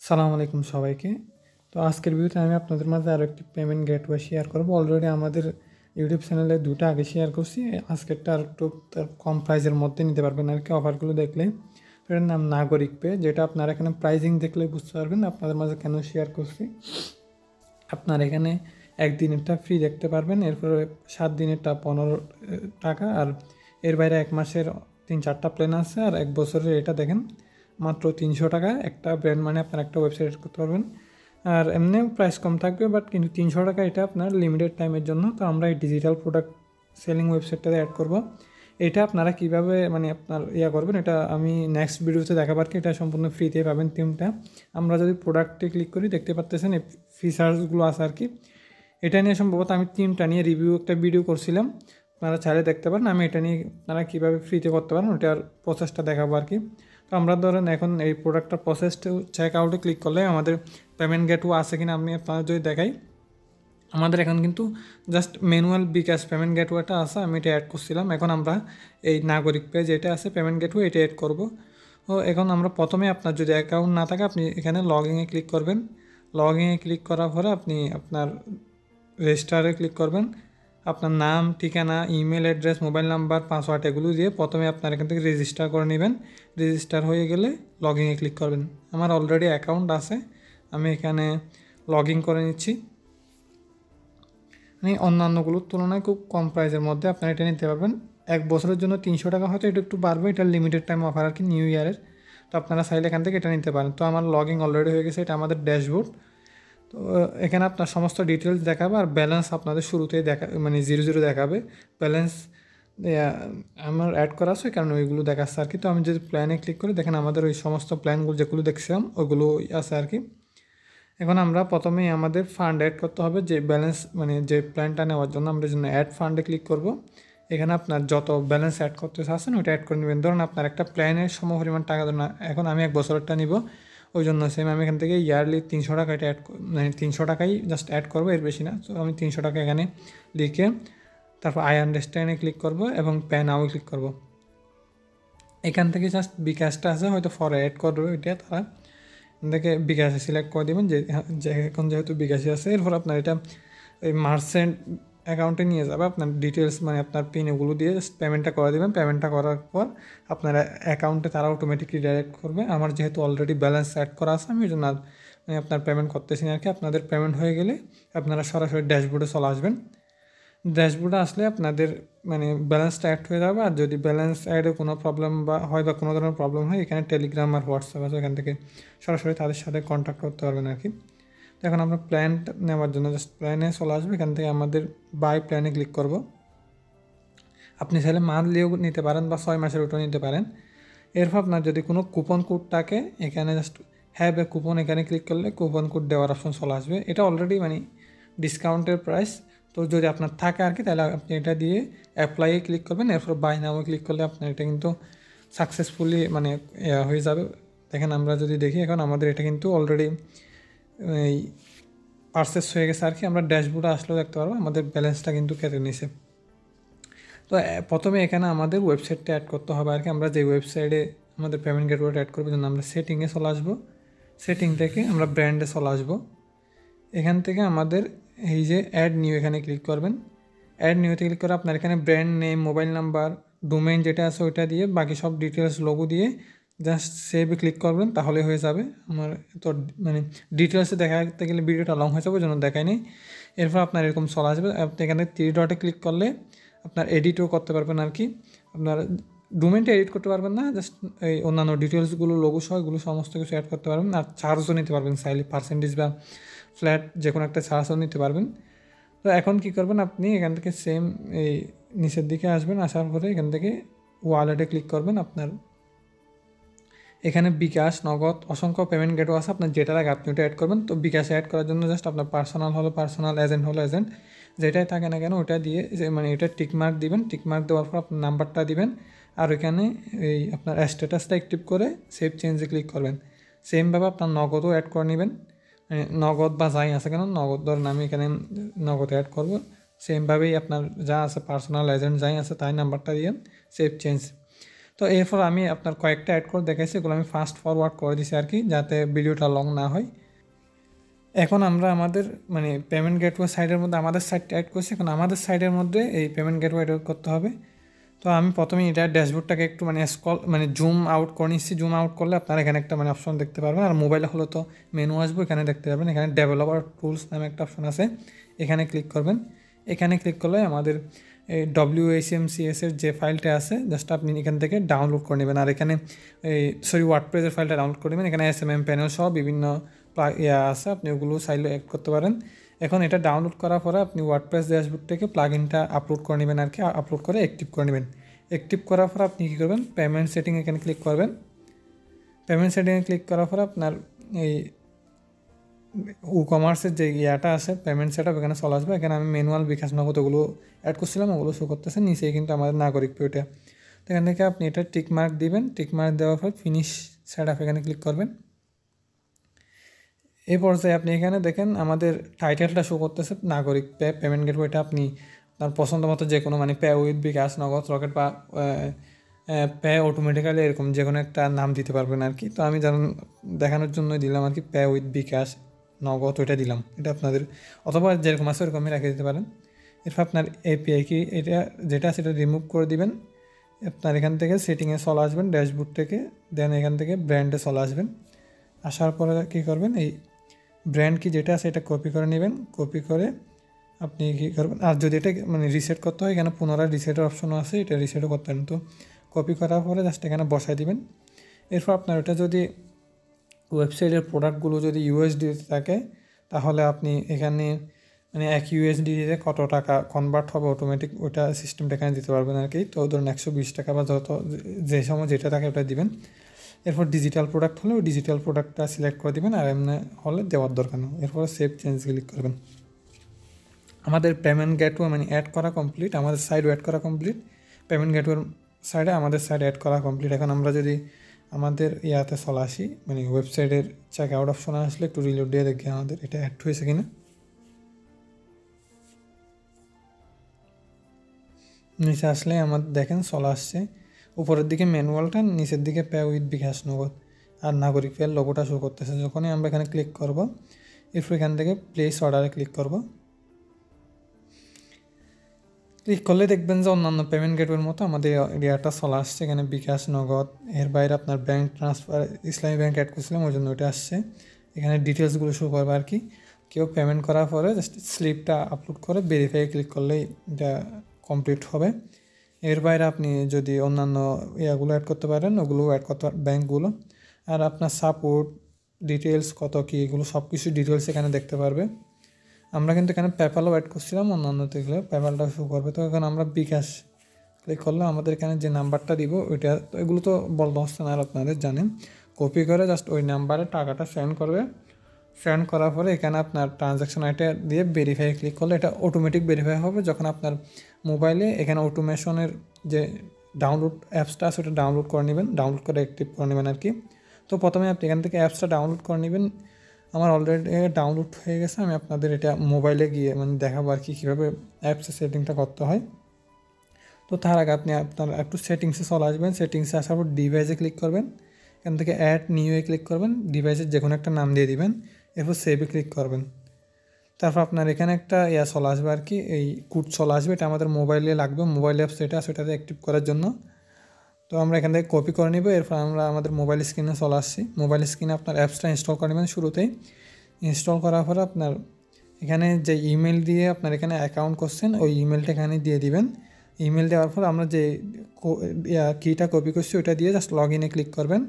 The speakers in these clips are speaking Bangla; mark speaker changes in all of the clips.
Speaker 1: সালামু আলাইকুম সবাইকে। তো আজকের ভিডিওতে আমি আপনাদের মাঝে আরও একটি পেমেন্ট গেটওয়ে শেয়ার করব। অলরেডি আমাদের ইউটিউব চ্যানেলে ২টা আগে শেয়ার করছি। আজকেরটা আর একটু তার কম প্রাইসের মধ্যে নিতে পারবেন আর কি অফারগুলো দেখলে। এটার নাম নাগরিক পে, যেটা আপনারা এখানে প্রাইজিং দেখলে বুঝতে পারবেন আপনাদের মাঝে কেন শেয়ার করছি। আপনার এখানে ১ দিনেরটা ফ্রি দেখতে পারবেন, এরপরে ৭ দিনেরটা ১৫ টাকা, আর এর বাইরে ১ মাসের ৩-৪টা প্ল্যান আছে, আর ১ বছরের এটা দেখেন মাত্র ৩০০ টাকা। একটা ব্র্যান্ড মানে আপনার একটা ওয়েবসাইট করতে পারবেন। আর এমনিও প্রাইস কম থাকবে, বাট কিন্তু ৩০০ টাকা এটা আপনার লিমিটেড টাইমের জন্য। তো আমরা এই ডিজিটাল প্রোডাক্ট সেলিং ওয়েবসাইটটাতে অ্যাড করব। এটা আপনারা কীভাবে মানে আপনার করবেন, এটা আমি নেক্সট ভিডিওতে দেখাবার কি। এটা সম্পূর্ণ ফ্রিতে পাবেন থিমটা। আমরা যদি প্রোডাক্টে ক্লিক করি দেখতে পাচ্তেছেন এই ফিচার্সগুলো আছে আর কি। এটা নিয়ে সম্ভবত আমি থিমটা নিয়ে রিভিউ একটা ভিডিও করছিলাম, আপনারা চাইলে দেখতে পারেন। আমি এটা নিয়ে আপনারা কীভাবে ফ্রিতে করতে পারেন ওটার প্রসেসটা দেখাবো আর কি। তো আমরা ধরেন এখন এই প্রোডাক্টটার প্রসেসটা চেক আউটে ক্লিক করলে আমাদের পেমেন্ট গেটওয়ে আছে কিনা আমি আপনাদের যদি দেখাই। আমাদের এখন কিন্তু জাস্ট ম্যানুয়াল বিকাশ পেমেন্ট গেটওয়েটা আছে, আমি এটা অ্যাড করছিলাম। এখন আমরা এই নাগরিক পে যেটা আছে পেমেন্ট গেটওয়ে এটা অ্যাড করব। তো এখন আমরা প্রথমে আপনার যদি অ্যাকাউন্ট না থাকে আপনি এখানে লগ ইনে ক্লিক করবেন। লগ ইনে ক্লিক করার পরে আপনি আপনার রেজিস্টারে ক্লিক করবেন। আপনার নাম, ঠিকানা, email address, mobile number, password এগুলো দিয়ে প্রথমে আপনার এখান থেকে রেজিস্টার করে নেবেন। রেজিস্টার হয়ে গেলে লগ ইনে ক্লিক করবেন। আমার অলরেডি অ্যাকাউন্ট আছে, আমি এখানে লগ ইন করে নিচ্ছি। মানে অন্যান্যগুলোর তুলনায় খুব কম প্রাইসের মধ্যে আপনারা এটা নিতে পারবেন। ১ বছরের জন্য ৩০০ টাকা, হয়তো এটা একটু বাড়বে, এটা লিমিটেড টাইম অফার আর কি নিউ ইয়ারের। তো আপনারা চাইলে এখান থেকে এটা নিতে পারেন। তো আমার লগ ইন অলরেডি হয়ে গেছে, এটা আমাদের ড্যাশবোর্ড। তো এখানে আপনার সমস্ত ডিটেলস দেখাবে, আর ব্যালেন্স আপনাদের শুরুতেই মানে 0 দেখাবে ব্যালেন্স। আমার অ্যাড করা আছে কারণ ওইগুলো দেখাচ্ছে আর কি। তো আমি যদি প্ল্যানে ক্লিক করি দেখেন আমাদের ওই সমস্ত প্ল্যানগুলো যেগুলো দেখছিলাম ওগুলো আছে আর কি। এখন আমরা প্রথমেই আমাদের ফান্ড অ্যাড করতে হবে, যে ব্যালেন্স মানে যে প্ল্যানটা নেওয়ার জন্য আমরা জন্য অ্যাড ফান্ডে ক্লিক করব। এখানে আপনার যত ব্যালেন্স অ্যাড করতে চাচ্ছেন ওইটা অ্যাড করে নেবেন। ধরুন আপনার একটা প্ল্যানের সমপরিমাণ টাকা ধরুন, এখন আমি 1 বছরেরটা নিব, ওই জন্য সেম আমি এখান থেকে ইয়ারলি ৩০০ টাকা এটা মানে ৩০০ টাকাই জাস্ট অ্যাড করবো, এর বেশি না। তো আমি ৩০০ টাকা এখানে লিখে তারপর আই আন্ডারস্ট্যান্ডে ক্লিক করব এবং পে নাও ক্লিক করব। এখান থেকে জাস্ট বিকাশটা আছে হয়তো ফর অ্যাড করবে, ওইটা তারা দেখে বিকাশে সিলেক্ট করে দেবেন, যে এখন যেহেতু বিকাশে আছে। এরপর আপনার এটা এই মার্চেন্ট অ্যাকাউন্টে নিয়ে যাবে, আপনার ডিটেলস মানে আপনার পিন এগুলো দিয়ে জাস্ট পেমেন্টটা করে দেবেন। পেমেন্টটা করার পর আপনার অ্যাকাউন্টে তারা অটোমেটিকলি ডাইরেক্ট করবে। আমার যেহেতু অলরেডি ব্যালেন্স অ্যাড করা আছে আমি ওই জন্য মানে আপনার পেমেন্ট করতেছি না আর কি। আপনাদের পেমেন্ট হয়ে গেলে আপনারা সরাসরি ড্যাশবোর্ডে চলে আসবেন। ড্যাশবোর্ডে আসলে আপনাদের মানে ব্যালেন্সটা অ্যাড হয়ে যাবে। আর যদি ব্যালেন্স অ্যাডে কোনো প্রবলেম বা কোনো ধরনের প্রবলেম হয়, এখানে টেলিগ্রাম আর হোয়াটসঅ্যাপ আছে, এখান থেকে সরাসরি তাদের সাথে কন্ট্যাক্ট করতে পারবেন আর কি। তো এখন আমরা প্ল্যান নেওয়ার জন্য জাস্ট প্ল্যানে চলে আসবে। এখান থেকে আমাদের বাই প্ল্যানে ক্লিক করব। আপনি চাইলে মান্থলিও নিতে পারেন বা 6 মাসের ওটাও নিতে পারেন। এরপর আপনার যদি কোনো কুপন কোড থাকে এখানে জাস্ট হ্যাভ এ কুপন এখানে ক্লিক করলে কুপন কোড দেওয়ার অপশন চলে আসবে। এটা অলরেডি মানে ডিসকাউন্টের প্রাইস, তো যদি আপনার থাকে আর কি তাহলে আপনি এটা দিয়ে অ্যাপ্লাইয়ে ক্লিক করবেন। এরপর বাই নাও ক্লিক করলে আপনার এটা কিন্তু সাকসেসফুলি মানে হয়ে যাবে। দেখেন আমরা যদি দেখি এখন আমাদের এটা কিন্তু অলরেডি এই পারচেস হয়ে গেছে আর কি। আমরা ড্যাশবোর্ডে আসলেও দেখতে পারবো আমাদের ব্যালেন্সটা কিন্তু কেটে নিছে। তো প্রথমে এখানে আমাদের ওয়েবসাইটটা অ্যাড করতে হবে আর কি। আমরা যে ওয়েবসাইটে আমাদের পেমেন্ট গেটওয়েটা অ্যাড করবো জন্য আমরা সেটিংয়ে চলে আসবো। সেটিং থেকে আমরা ব্র্যান্ডে চলে আসবো। এখান থেকে আমাদের এই যে অ্যাড নিউ এখানে ক্লিক করবেন। অ্যাড নিউতে ক্লিক করে আপনার এখানে brand name, mobile number, domain যেটা আছে ওইটা দিয়ে বাকি সব ডিটেলস লোগো দিয়ে জাস্ট সেভে ক্লিক করবেন, তাহলে হয়ে যাবে। আমার তো মানে ডিটেলসে দেখাতে গেলে ভিডিওটা লং হয়ে যাবে, ওই জন্য দেখাই নেই। এরপর আপনার এরকম চলে আসবে। আপনি এখানে 3 ডটে ক্লিক করলে আপনার এডিটও করতে পারবেন আর কি। আপনার ডোমেইনটা এডিট করতে পারবেন না, জাস্ট এই অন্যান্য ডিটেলসগুলো লোগো সহ এগুলো সমস্ত কিছু অ্যাড করতে পারবেন। আর চার্জও নিতে পারবেন চাইলে, পার্সেন্টেজ বা ফ্ল্যাট যে কোনো একটা চার্জও নিতে পারবেন। তো এখন কী করবেন, আপনি এখান থেকে সেম এই নিচের দিকে আসবেন, আসার পরে এখান থেকে ওয়ালেটে ক্লিক করবেন। আপনার এখানে বিকাশ, নগদ, অসংখ্য পেমেন্ট গেটও আছে, আপনার যেটা লাগে আপনি ওটা অ্যাড করবেন। তো বিকাশে অ্যাড করার জন্য জাস্ট আপনার পার্সোনাল হলো পার্সোনাল, এজেন্ট হলো এজেন্ট, যেটাই থাকে না কেন ওটা দিয়ে মানে এটা টিকমার্ক দিবেন। টিকমার্ক দেওয়ার পর আপনার নাম্বারটা দিবেন, আর ওইখানে এই আপনার স্ট্যাটাসটা অ্যাক্টিভ করে সেভ চেঞ্জে ক্লিক করবেন। সেমভাবে আপনার নগদও অ্যাড করে নেবেন, নগদ বা যাই আছে কেন নগদ, ধরেন আমি এখানে নগদ অ্যাড করব। সেমভাবেই আপনার যা আছে পার্সোনাল, এজেন্ট যাই আছে তাই নাম্বারটা দিয়ে সেভ চেঞ্জ। তো তো এরপর আমি আপনার কয়েকটা অ্যাড করে দেখাইছি, এগুলো আমি ফাস্ট ফরওয়ার্ড করে দিছি আর কি, যাতে ভিডিওটা লং না হয়। এখন আমরা আমাদের মানে পেমেন্ট গেটওয়ে সাইডের মধ্যে আমাদের সাইডটা অ্যাড করছি, এখন আমাদের সাইডের মধ্যে এই পেমেন্ট গেটওয়ে অ্যাড করতে হবে। তো আমি প্রথমে এটা ড্যাশবোর্ডটাকে একটু মানে জুম আউট করে নিচ্ছি। জুম আউট করলে আপনারা এখানে একটা মানে অপশন দেখতে পারবেন, আর মোবাইলে হলে তো মেনু আসবে, এখানে দেখতে পারবেন। এখানে ডেভেলপার টুলস নামে একটা অপশন আছে, এখানে ক্লিক করবেন। এখানে ক্লিক করলে আমাদের এই WHMCS এর যে ফাইলটা আছে জাস্ট আপনি এখান থেকে ডাউনলোড করে নেবেন। আর এখানে ওয়ার্ডপ্রেসের ফাইলটা ডাউনলোড করে নেবেন। এখানে SMM প্যানেল সহ বিভিন্ন আছে, আপনি ওগুলো চাইলে অ্যাড করতে পারেন। এখন এটা ডাউনলোড করার পরে আপনি ওয়ার্ডপ্রেস ড্যাশবোর্ড থেকে প্লাগইনটা আপলোড করে নেবেন আর কি, আপলোড করে অ্যাক্টিভ করে নেবেন। অ্যাক্টিভ করার পর আপনি কী করবেন, পেমেন্ট সেটিং এখানে ক্লিক করবেন। পেমেন্ট সেটিংয়ে ক্লিক করার পর আপনার এই কমার্সের যে ইয়াটা আছে পেমেন্ট সেটআপ এখানে চলে আসবে। এখানে আমি ম্যানুয়াল বিকাশ নগদ ওগুলো অ্যাড করছিলাম, ওগুলো শো করতেছে নিচে, কিন্তু আমাদের নাগরিক পেটা। তো এখান থেকে আপনি এটা টিক মার্ক দিবেন। টিক মার্ক দেওয়ার পর ফিনিশ সেটআপ এখানে ক্লিক করবেন। এই পর্যায়ে আপনি এখানে দেখেন আমাদের টাইটেলটা শো করতেছে নাগরিক পেমেন্ট গেটওয়েটা। আপনি আপনার পছন্দ মতো যে কোনো মানে পে উইথ বিকাশ, নগদ, রকেট বা পে অটোমেটিক্যালি এরকম যে কোনো একটা নাম দিতে পারবেন আর কি। তো আমি দেখানোর জন্য দিলাম আর কি পে উইথ বিকাশ, নগদ ওইটা দিলাম। এটা আপনাদের অথবা যেরকম আছে ওরকমই রেখে দিতে পারেন। এরপর আপনার API কি এটা যেটা সেটা রিমুভ করে দিবেন। আপনার এখান থেকে সেটিংয়ে চলে আসবেন ড্যাশবোর্ড থেকে, দেন এখান থেকে ব্র্যান্ডে চলে আসবেন। আসার পরে কী করবেন, এই ব্র্যান্ড কি যেটা আছে এটা কপি করে নেবেন। কপি করে আপনি কী করবেন, আর যদি এটা মানে রিসেট করতে হয় এখানে পুনরায় রিসেটের অপশনও আছে, এটা রিসেটও করতে পারেন। তো কপি করার পরে জাস্ট এখানে বসাই দিবেন। এরপর আপনার ওটা যদি ওয়েবসাইটের প্রোডাক্টগুলো যদি USD থাকে তাহলে আপনি এখানে মানে এক USD-তে কত টাকা কনভার্ট হবে অটোমেটিক ওটা সিস্টেমটা এখানে দিতে পারবেন আর কি। তো ধরুন 120 টাকা বা যত যে সময় যেটা থাকে ওটা দিবেন। এরপর ডিজিটাল প্রোডাক্ট হলে ওই ডিজিটাল প্রোডাক্টটা সিলেক্ট করে দিবেন, আর এমনি হলে দেওয়ার দরকার নেই। এরপর সেভ চেঞ্জ ক্লিক করবেন। আমাদের পেমেন্ট গেটওয়ে মানে অ্যাড করা কমপ্লিট, আমাদের সাইড অ্যাড করা কমপ্লিট। পেমেন্ট গেটওয়ের সাইডে আমাদের সাইড অ্যাড করা কমপ্লিট। এখন আমরা যদি আমাদের ইয়াতে চলে আসি মানে ওয়েবসাইটের চেক আউট অপশনে আসলে একটু রিলোড দিয়ে দেখি আমাদের এটা অ্যাড হয়েছে কিনা। নিচে আসলে আমাদের দেখেন চলে আসছে, উপরের দিকে ম্যানুয়ালটা, নিচের দিকে পে উইথ বিকাশ নগদ আর নাগরিক পের লোগোটা শো করতেছে। যখনই আমরা এখানে ক্লিক করব, এরপর এখান থেকে প্লেস অর্ডারে ক্লিক করব। ক্লিক করলে দেখবেন যে অন্যান্য পেমেন্ট গেটওয়ের মতো আমাদের এরিয়াটা চলে আসছে। এখানে বিকাশ, নগদ, এর বাইরে আপনার ব্যাঙ্ক ট্রান্সফার, ইসলামী ব্যাঙ্ক অ্যাড করছিলাম ওই জন্য ওইটা আসছে। এখানে ডিটেলসগুলো শো করবে আর কি। কেউ পেমেন্ট করার পরে জাস্ট স্লিপটা আপলোড করে ভেরিফাই ক্লিক করলেই এটা কমপ্লিট হবে। এর বাইরে আপনি যদি অন্যান্য ইয়াগুলো অ্যাড করতে পারেন ওগুলো অ্যাড করতে পারেন, ব্যাঙ্কগুলো। আর আপনার সাপোর্ট ডিটেলস কত কী এগুলো সব কিছু ডিটেলস এখানে দেখতে পারবে। আমরা কিন্তু এখানে পেপ্যালও অ্যাড করছিলাম, অন্যান্য দেখলে পেপ্যালটা শো করবে। তো এখন আমরা বিকাশ ক্লিক করলে আমাদের এখানে যে নাম্বারটা দিব ওইটা, তো এগুলো তো বলতে হচ্ছে না, আর আপনাদের জানেন। কপি করে জাস্ট ওই নাম্বারে টাকাটা সেন্ড করবে। সেন্ড করার পরে এখানে আপনার ট্রানজ্যাকশন আইটা দিয়ে ভেরিফাই ক্লিক করলে এটা অটোমেটিক ভেরিফাই হবে। যখন আপনার মোবাইলে এখানে অটোমেশনের যে ডাউনলোড অ্যাপসটা আছে ওটা ডাউনলোড করে নেবেন, ডাউনলোড করে অ্যাক্টিভ করে নেবেন আর কি। তো প্রথমে আপনি এখান থেকে অ্যাপসটা ডাউনলোড করে নেবেন। আমার অলরেডি ডাউনলোড হয়ে গেছে, আমি আপনাদের এটা মোবাইলে গিয়ে মানে দেখাবো আর কি কীভাবে অ্যাপসের সেটিংটা করতে হয়। তো তার আগে আপনি আপনার একটু সেটিংসে চলে আসবেন। সেটিংসে আসার পর ডিভাইসে ক্লিক করবেন। এখান থেকে অ্যাড নিউয়ে ক্লিক করবেন, ডিভাইসের যে কোনো একটা নাম দিয়ে দিবেন। এরপর সেভে ক্লিক করবেন। তারপর আপনার এখানে একটা চলে আসবে আর কি, এই কোড চলে আসবে। এটা আমাদের মোবাইলে লাগবে, মোবাইল অ্যাপস এটা সেটাতে অ্যাক্টিভ করার জন্য। তো আমরা এখান থেকে কপি করে নিব। এরপর আমরা আমাদের মোবাইল স্ক্রিনে চলে আসছি। মোবাইল স্ক্রিনে আপনার অ্যাপসটা ইনস্টল করে নেবেন শুরুতেই। ইনস্টল করার পরে আপনার এখানে যে ইমেল দিয়ে আপনার এখানে অ্যাকাউন্ট করছেন ওই ইমেলটা এখানে দিয়ে দিবেন। ইমেল দেওয়ার পর আমরা যে কিটা কপি করছি ওইটা দিয়ে জাস্ট লগ ইনে ক্লিক করবেন।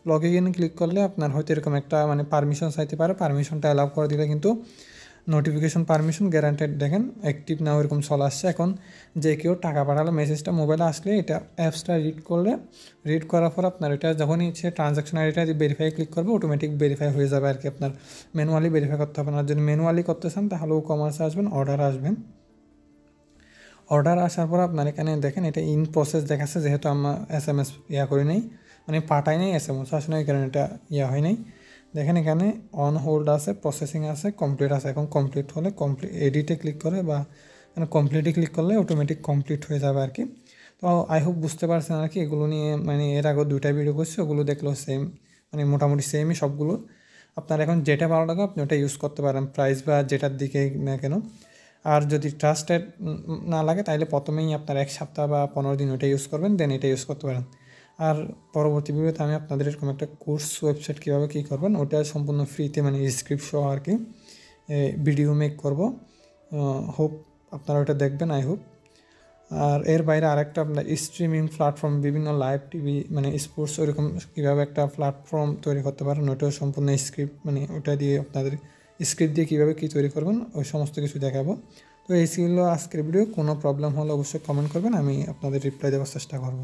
Speaker 1: লগ ইনে ক্লিক করলে আপনার হয়তো এরকম একটা মানে পারমিশন চাইতে পারে, পারমিশনটা অ্যালাউ করে দিলে কিন্তু নোটিফিকেশন পারমিশন গ্যারান্টেড দেখেন অ্যাক্টিভ নাও এরকম চলে আসছে। এখন যে কেউ টাকা পাঠালে মেসেজটা মোবাইলে আসলে এটা অ্যাপসটা রিড করার পর আপনার এটা যখনই ইচ্ছে ট্রানজ্যাকশন আইডিটা ভেরিফাই ক্লিক করবে অটোমেটিক ভেরিফাই হয়ে যাবে আর কি। আপনার ম্যানুয়ালি ভেরিফাই করতে হবে না। যদি ম্যানুয়ালি করতে চান তাহলে কমার্সে আসবেন, অর্ডার আসবেন। অর্ডার আসার পর আপনার এখানে দেখেন এটা ইন প্রসেস দেখাচ্ছে, যেহেতু আমরা SMS করি নাই মানে পাঠাই নাই, SMS আসে নাই, কারণ এটা হয় নাই। দেখেন এখানে অন হোল্ড আছে, প্রসেসিং আছে, কমপ্লিট আছে। এখন কমপ্লিট হলে এডিটে ক্লিক করে বা কমপ্লিটে ক্লিক করলে অটোমেটিক কমপ্লিট হয়ে যাবে আর কি। তো তো আই হোপ বুঝতে পারছেন আর কি। এগুলো নিয়ে মানে এর আগেও 2টা ভিডিও করছি, ওগুলো দেখলেও সেম, মানে মোটামুটি সেমই সবগুলো। আপনার এখন যেটা ভালো লাগে আপনি ওটা ইউজ করতে পারেন, প্রাইস বা যেটার দিকে না কেন। আর যদি ট্রাস্টেড না লাগে তাহলে প্রথমেই আপনার 1 সপ্তাহ বা 15 দিন ওটা ইউজ করবেন, দেন এটা ইউজ করতে পারেন। আর পরবর্তী ভিডিওতে আমি আপনাদের এরকম একটা কোর্স ওয়েবসাইট কীভাবে কী করবেন ওটা সম্পূর্ণ ফ্রিতে, মানে স্ক্রিপ্ট সহ আর কি ভিডিও মেক করব। হোপ আপনারা ওটা দেখবেন, আই হোপ। আর এর বাইরে আরেকটা আপনার স্ট্রিমিং প্ল্যাটফর্ম, বিভিন্ন লাইভ টিভি মানে স্পোর্টস ওইরকম কীভাবে একটা প্ল্যাটফর্ম তৈরি করতে পারেন, ওটাও সম্পূর্ণ স্ক্রিপ্ট, মানে ওটা দিয়ে আপনাদের স্ক্রিপ্ট দিয়ে কীভাবে কী তৈরি করবেন ওই সমস্ত কিছু দেখাবো। তো এই ছিল আজকের ভিডিও। কোনো প্রবলেম হলে অবশ্যই কমেন্ট করবেন, আমি আপনাদের রিপ্লাই দেওয়ার চেষ্টা করবো।